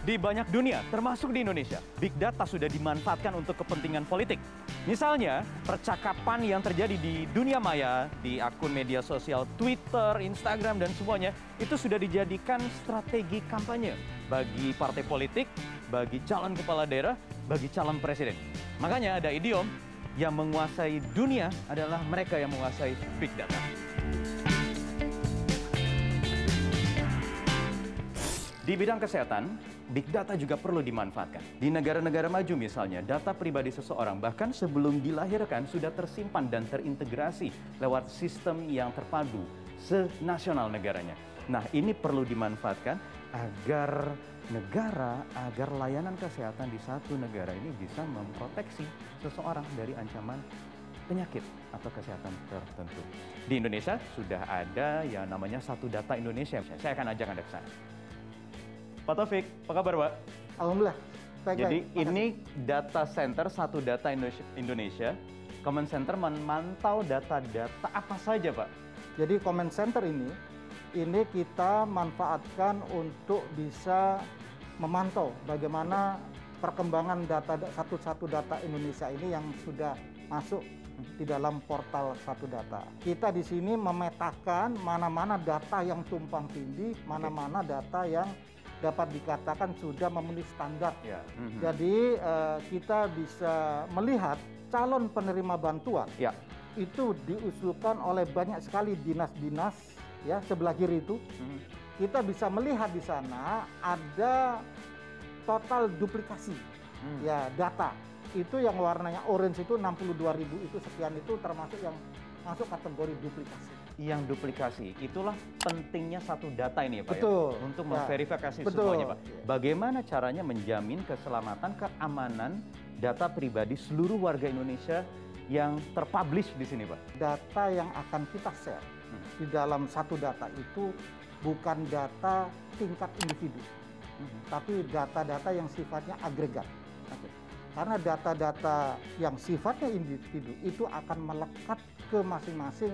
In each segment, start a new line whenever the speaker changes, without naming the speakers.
Di banyak dunia, termasuk di Indonesia, big data sudah dimanfaatkan untuk kepentingan politik. Misalnya, percakapan yang terjadi di dunia maya, di akun media sosial Twitter, Instagram, dan semuanya, itu sudah dijadikan strategi kampanye bagi partai politik, bagi calon kepala daerah, bagi calon presiden. Makanya ada idiom, yang menguasai dunia adalah mereka yang menguasai big data. Di bidang kesehatan, big data juga perlu dimanfaatkan. Di negara-negara maju misalnya, data pribadi seseorang bahkan sebelum dilahirkan sudah tersimpan dan terintegrasi lewat sistem yang terpadu senasional negaranya. Nah, ini perlu dimanfaatkan agar layanan kesehatan di satu negara ini bisa memproteksi seseorang dari ancaman penyakit atau kesehatan tertentu. Di Indonesia sudah ada yang namanya Satu Data Indonesia. Saya akan ajak Anda ke sana. Pak Taufik, apa kabar, Pak?
Alhamdulillah.
Jadi ini data center Satu Data Indonesia. Command Center memantau data-data apa saja, Pak?
Jadi Command Center ini kita manfaatkan untuk bisa memantau bagaimana perkembangan Satu Data Indonesia ini yang sudah masuk di dalam portal Satu Data. Kita di sini memetakan mana-mana data yang tumpang tindih, mana-mana data yang dapat dikatakan sudah memenuhi standar.
Ya.
Jadi kita bisa melihat calon penerima bantuan.
Ya.
Itu diusulkan oleh banyak sekali dinas-dinas, ya, sebelah kiri itu. Kita bisa melihat di sana ada total duplikasi ya data. Itu yang warnanya orange itu 62.000 itu sekian, itu termasuk yang masuk kategori duplikasi.
Yang duplikasi, itulah pentingnya Satu Data ini ya, Pak.
Betul.
Ya? Untuk memverifikasi
Betul.
semuanya, Pak. Bagaimana caranya menjamin keselamatan, keamanan data pribadi seluruh warga Indonesia yang terpublish di sini, Pak?
Data yang akan kita share di dalam Satu Data itu bukan data tingkat individu, tapi data-data yang sifatnya agregat. Karena data-data yang sifatnya individu itu akan melekat ke masing-masing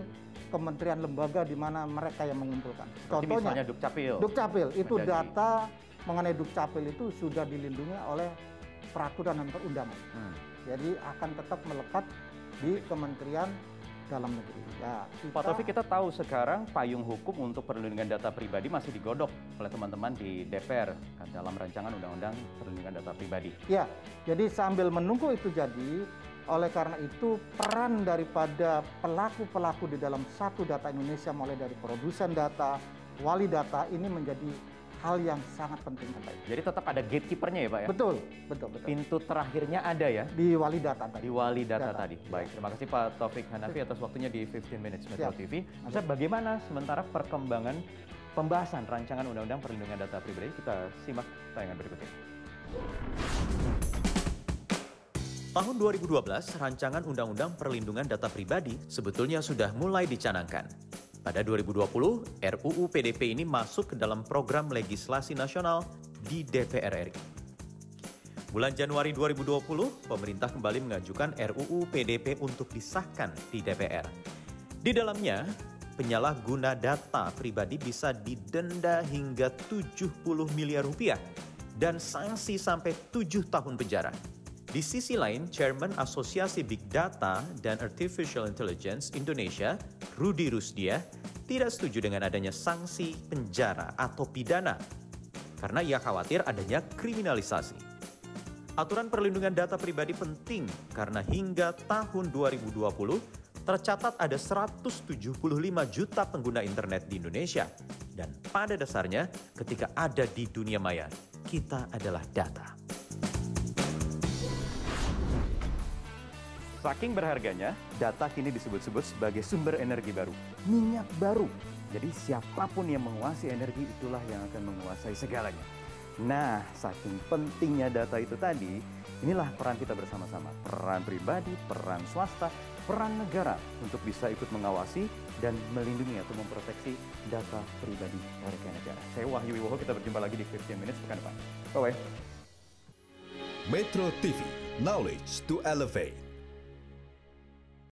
kementerian lembaga di mana mereka yang mengumpulkan.
Contohnya misalnya Dukcapil.
Dukcapil itu data mengenai Dukcapil itu sudah dilindungi oleh peraturan dan perundangan. Jadi akan tetap melekat di Kementerian Dalam Negeri. Ya,
Pak Taufik, kita tahu sekarang payung hukum untuk perlindungan data pribadi masih digodok oleh teman-teman di DPR dalam rancangan Undang-Undang Perlindungan Data Pribadi.
Ya, jadi sambil menunggu itu jadi, oleh karena itu peran daripada pelaku-pelaku di dalam Satu Data Indonesia mulai dari produsen data, wali data ini menjadi hal yang sangat penting.
Jadi tetap ada gatekeeper-nya ya, Pak ya?
Betul, betul.
Pintu terakhirnya ada ya?
Di wali data tadi.
Di wali data tadi. Baik, terima kasih Pak Taufik Hanafi atas waktunya di 15 Minutes Metro TV. Bisa bagaimana sementara perkembangan pembahasan rancangan Undang-Undang Perlindungan Data Pribadi? Kita simak tayangan berikutnya.
Tahun 2012, rancangan Undang-Undang Perlindungan Data Pribadi sebetulnya sudah mulai dicanangkan. Pada 2020, RUU PDP ini masuk ke dalam program legislasi nasional di DPR RI. Bulan Januari 2020, pemerintah kembali mengajukan RUU PDP untuk disahkan di DPR. Di dalamnya, penyalahguna data pribadi bisa didenda hingga 70 miliar rupiah dan sanksi sampai 7 tahun penjara. Di sisi lain, Chairman Asosiasi Big Data dan Artificial Intelligence Indonesia, Rudy Rusdia, tidak setuju dengan adanya sanksi penjara atau pidana karena ia khawatir adanya kriminalisasi. Aturan perlindungan data pribadi penting karena hingga tahun 2020 tercatat ada 175 juta pengguna internet di Indonesia dan pada dasarnya ketika ada di dunia maya, kita adalah data.
Saking berharganya, data kini disebut-sebut sebagai sumber energi baru, minyak baru. Jadi siapapun yang menguasai energi itulah yang akan menguasai segalanya. Nah, saking pentingnya data itu tadi, inilah peran kita bersama-sama. Peran pribadi, peran swasta, peran negara untuk bisa ikut mengawasi dan melindungi atau memproteksi data pribadi warga negara. Saya Wahyu Wiwoho, kita berjumpa lagi di 15 Minutes pekan depan. Bye-bye.
Metro TV, knowledge to elevate.